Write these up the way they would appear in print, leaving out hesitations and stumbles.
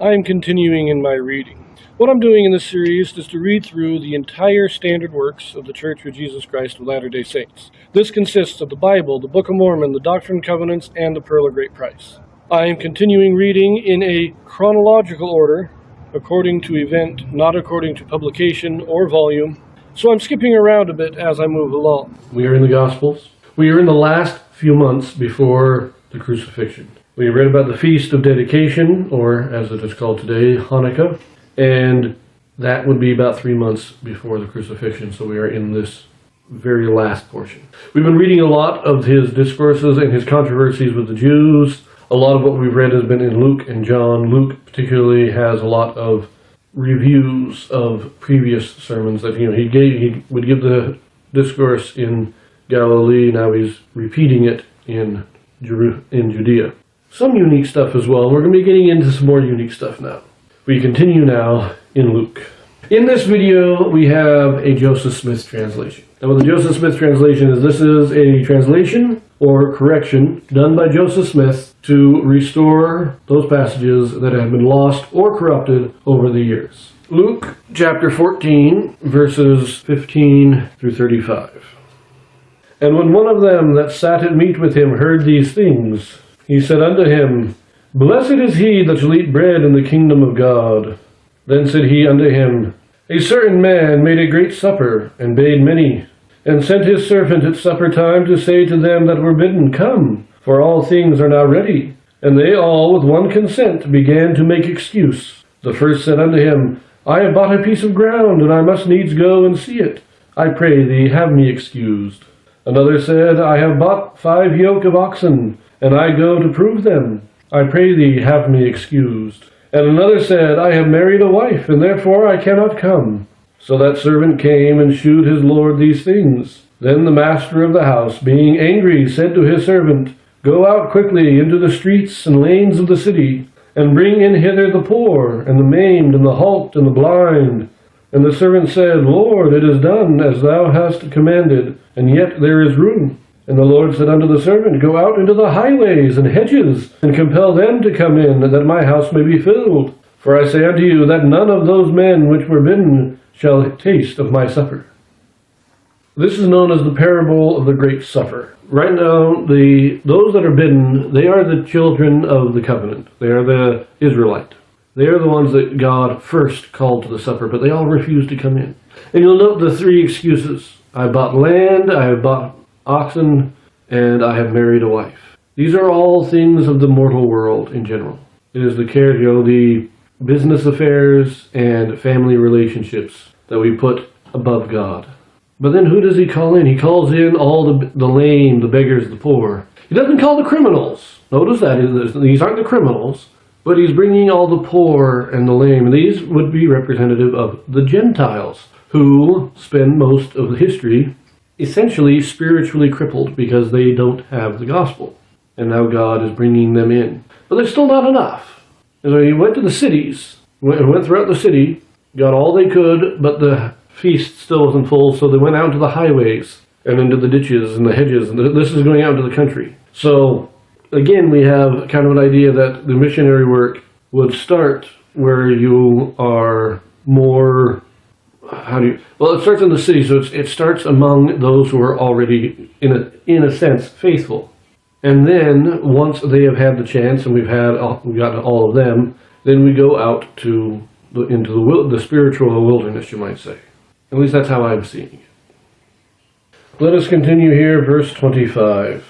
I am continuing in my reading. What I'm doing in this series is to read through the entire standard works of the Church of Jesus Christ of Latter-day Saints. This consists of the Bible, the Book of Mormon, the Doctrine and Covenants, and the Pearl of Great Price. I am continuing reading in a chronological order, according to event, not according to publication or volume, so I'm skipping around a bit as I move along. We are in the Gospels. We are in the last few months before the crucifixion. We read about the Feast of Dedication, or as it is called today, Hanukkah, and that would be about 3 months before the crucifixion, so we are in this very last portion. We've been reading a lot of his discourses and his controversies with the Jews. A lot of what we've read has been in Luke and John. Luke particularly has a lot of reviews of previous sermons that he would give the discourse in Galilee. Now he's repeating it in Judea. Some unique stuff as well. We're going to be getting into some more unique stuff now. We continue now in Luke. In this video, we have a Joseph Smith translation. Now, what the Joseph Smith translation is, this is a translation or correction done by Joseph Smith to restore those passages that have been lost or corrupted over the years. Luke chapter 14, verses 15 through 35. And when one of them that sat at meat with him heard these things, he said unto him, Blessed is he that shall eat bread in the kingdom of God. Then said he unto him, A certain man made a great supper, and bade many, and sent his servant at supper time to say to them that were bidden, Come, for all things are now ready. And they all with one consent began to make excuse. The first said unto him, I have bought a piece of ground, and I must needs go and see it. I pray thee, have me excused. Another said, I have bought 5 yoke of oxen, and I go to prove them. I pray thee, have me excused. And another said, I have married a wife, and therefore I cannot come. So that servant came and shewed his lord these things. Then the master of the house, being angry, said to his servant, Go out quickly into the streets and lanes of the city, and bring in hither the poor, and the maimed, and the halt, and the blind. And the servant said, Lord, it is done as thou hast commanded, and yet there is room. And the Lord said unto the servant, Go out into the highways and hedges, and compel them to come in, that my house may be filled. For I say unto you, that none of those men which were bidden shall taste of my supper. This is known as the parable of the Great Supper. Right now, those that are bidden, they are the children of the covenant. They are the Israelite. They are the ones that God first called to the supper, but they all refused to come in. And you'll note the 3 excuses. I bought land, I have bought oxen, and I have married a wife. These are all things of the mortal world in general. It is the business affairs and family relationships that we put above God. But then who does he call in? He calls in all the lame, the beggars, the poor. He doesn't call the criminals. Notice that. These aren't the criminals, but he's bringing all the poor and the lame. And these would be representative of the Gentiles, who spend most of the history essentially spiritually crippled because they don't have the gospel. And now God is bringing them in. But there's still not enough. And so he went to the cities, went throughout the city, got all they could, but the feast still wasn't full, so they went out to the highways and into the ditches and the hedges. And this is going out into the country. So again, we have kind of an idea that the missionary work would start where you are more... Well, it starts in the city, so it starts among those who are already, in a sense, faithful. And then, once they have had the chance, and we've got all of them, then we go out into the spiritual wilderness, you might say. At least that's how I'm seeing it. Let us continue here, verse 25.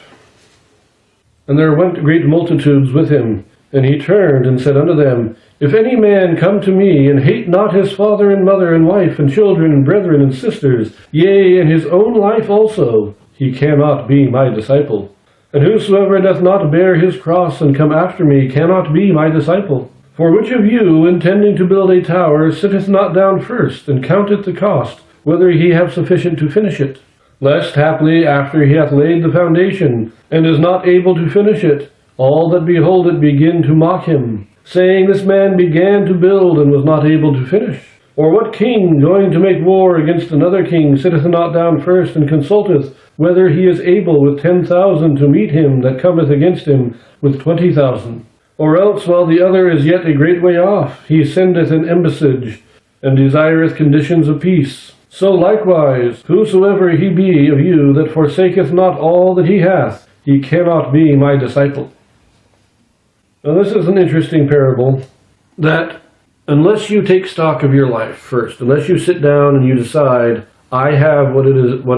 And there went great multitudes with him, and he turned and said unto them, If any man come to me, and hate not his father and mother and wife and children and brethren and sisters, yea, and his own life also, he cannot be my disciple. And whosoever doth not bear his cross and come after me cannot be my disciple. For which of you, intending to build a tower, sitteth not down first, and counteth the cost, whether he have sufficient to finish it? Lest haply after he hath laid the foundation, and is not able to finish it, all that behold it begin to mock him, saying, This man began to build, and was not able to finish. Or what king, going to make war against another king, sitteth not down first, and consulteth whether he is able with 10,000 to meet him that cometh against him with 20,000? Or else, while the other is yet a great way off, he sendeth an embassage, and desireth conditions of peace. So likewise, whosoever he be of you that forsaketh not all that he hath, he cannot be my disciple. Now this is an interesting parable, that unless you take stock of your life first, unless you sit down and you decide, I have what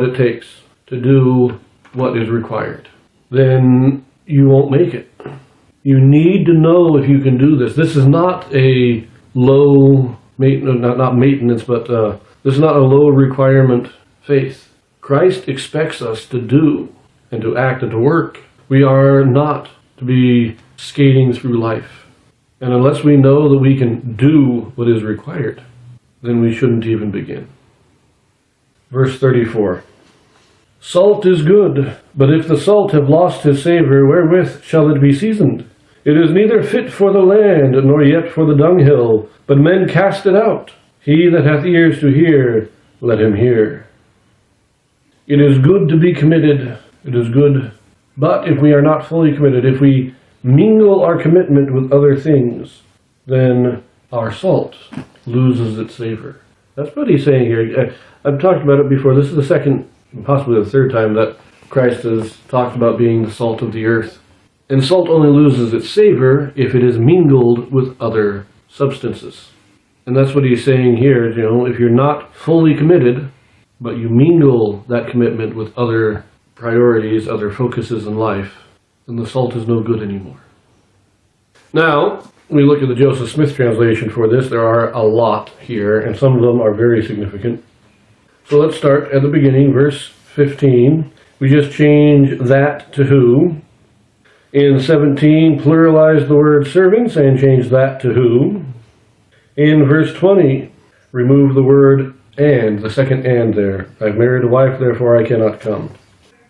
it takes to do what is required, then you won't make it. You need to know if you can do this. This is not a low maintenance, not maintenance, but this is not a low requirement faith. Christ expects us to do and to act and to work. We are not to be skating through life. And unless we know that we can do what is required, then we shouldn't even begin. Verse 34. Salt is good, but if the salt have lost his savor, wherewith shall it be seasoned? It is neither fit for the land, nor yet for the dunghill, but men cast it out. He that hath ears to hear, let him hear. It is good to be committed, it is good, but if we are not fully committed, if we mingle our commitment with other things, then our salt loses its savor. That's what he's saying here. I've talked about it before. This is the second, possibly the third time that Christ has talked about being the salt of the earth. And salt only loses its savor if it is mingled with other substances. And that's what he's saying here. If you're not fully committed, but you mingle that commitment with other priorities, other focuses in life, then the salt is no good anymore. Now, we look at the Joseph Smith translation for this. There are a lot here, and some of them are very significant. So let's start at the beginning, verse 15. We just change that to who. In 17, pluralize the word servants and change that to who. In verse 20, remove the word and, the second and there. I've married a wife, therefore I cannot come.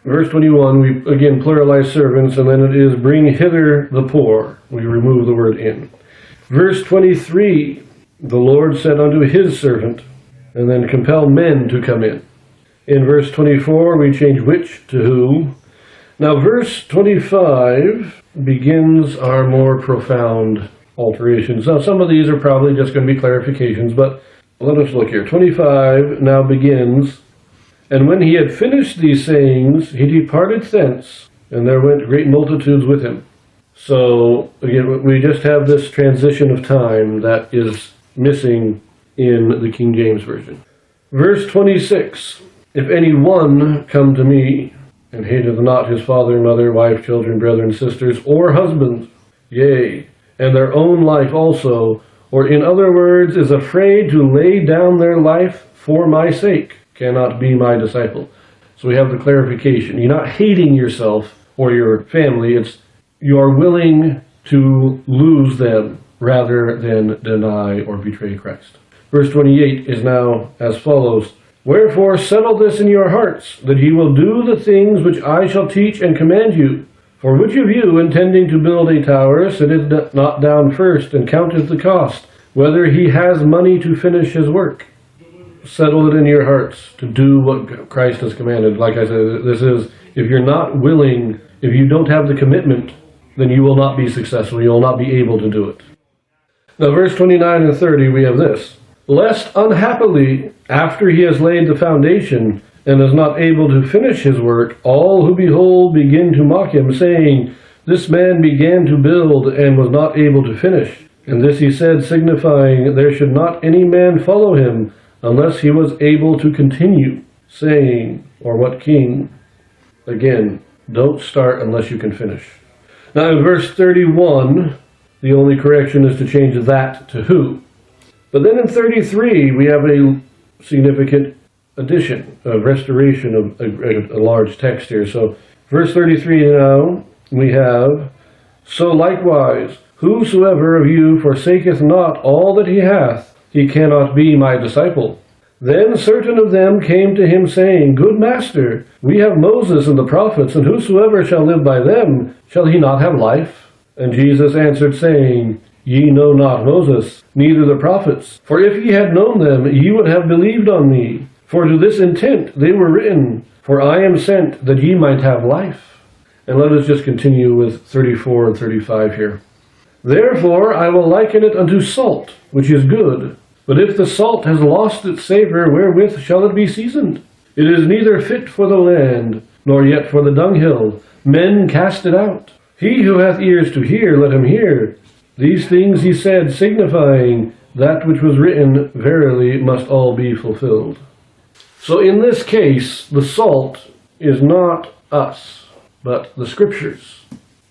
Verse 21, we again pluralize servants, and then it is bring hither the poor. We remove the word in. Verse 23, the Lord said unto his servant, and then compel men to come in. In verse 24, we change which to who. Now verse 25 begins our more profound alterations. Now some of these are probably just going to be clarifications, but let us look here. 25 now begins, and when he had finished these sayings, he departed thence, and there went great multitudes with him. So again, we just have this transition of time that is missing in the King James Version. Verse 26, if any one come to me, and hateth not his father and mother, wife, children, brethren, sisters, or husbands, yea, and their own life also, or in other words, is afraid to lay down their life for my sake, cannot be my disciple. So we have the clarification. You're not hating yourself or your family, it's you are willing to lose them rather than deny or betray Christ. Verse 28 is now as follows. Wherefore settle this in your hearts, that ye will do the things which I shall teach and command you. For which of you, intending to build a tower, sitteth not down first, and counteth the cost, whether he has money to finish his work? Settle it in your hearts to do what Christ has commanded. Like I said, this is, if you're not willing, if you don't have the commitment, then you will not be successful. You will not be able to do it. Now verse 29 and 30, we have this. Lest unhappily, after he has laid the foundation, and is not able to finish his work, all who behold begin to mock him, saying, This man began to build, and was not able to finish. And this he said, signifying, there should not any man follow him, unless he was able to continue, saying, or what king? Again, don't start unless you can finish. Now in verse 31, the only correction is to change that to who. But then in 33, we have a significant addition, a restoration of a large text here. So verse 33 now, we have, So likewise, whosoever of you forsaketh not all that he hath, he cannot be my disciple. Then certain of them came to him, saying, Good master, we have Moses and the prophets, and whosoever shall live by them, shall he not have life? And Jesus answered, saying, Ye know not Moses, neither the prophets. For if ye had known them, ye would have believed on me. For to this intent they were written, For I am sent, that ye might have life. And let us just continue with 34 and 35 here. Therefore I will liken it unto salt, which is good. But if the salt has lost its savour, wherewith shall it be seasoned? It is neither fit for the land, nor yet for the dunghill. Men cast it out. He who hath ears to hear, let him hear. These things he said, signifying that which was written, verily must all be fulfilled. So in this case, the salt is not us, but the Scriptures.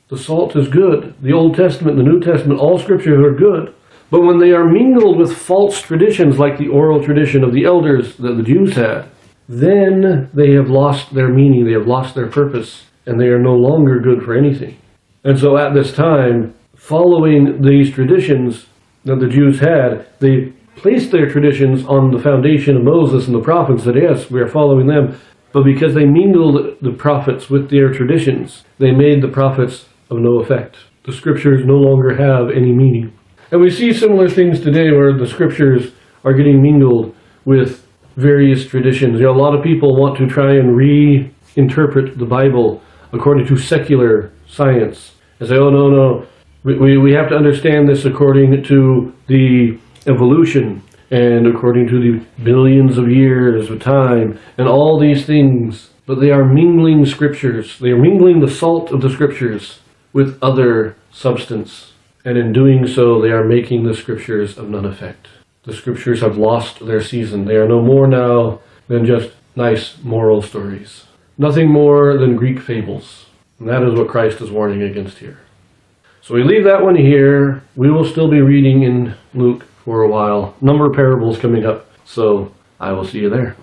The salt is good. The Old Testament, the New Testament, all Scriptures are good. But when they are mingled with false traditions, like the oral tradition of the elders that the Jews had, then they have lost their meaning, they have lost their purpose, and they are no longer good for anything. And so at this time, following these traditions that the Jews had, they placed their traditions on the foundation of Moses and the prophets, that yes, we are following them. But because they mingled the prophets with their traditions, they made the prophets of no effect. The Scriptures no longer have any meaning. And we see similar things today where the Scriptures are getting mingled with various traditions. A lot of people want to try and reinterpret the Bible according to secular science. They say, oh, no, we have to understand this according to the evolution and according to the billions of years of time and all these things. But they are mingling Scriptures. They are mingling the salt of the Scriptures with other substance. And in doing so, they are making the Scriptures of none effect. The Scriptures have lost their season. They are no more now than just nice moral stories. Nothing more than Greek fables. And that is what Christ is warning against here. So we leave that one here. We will still be reading in Luke for a while. Number of parables coming up. So I will see you there.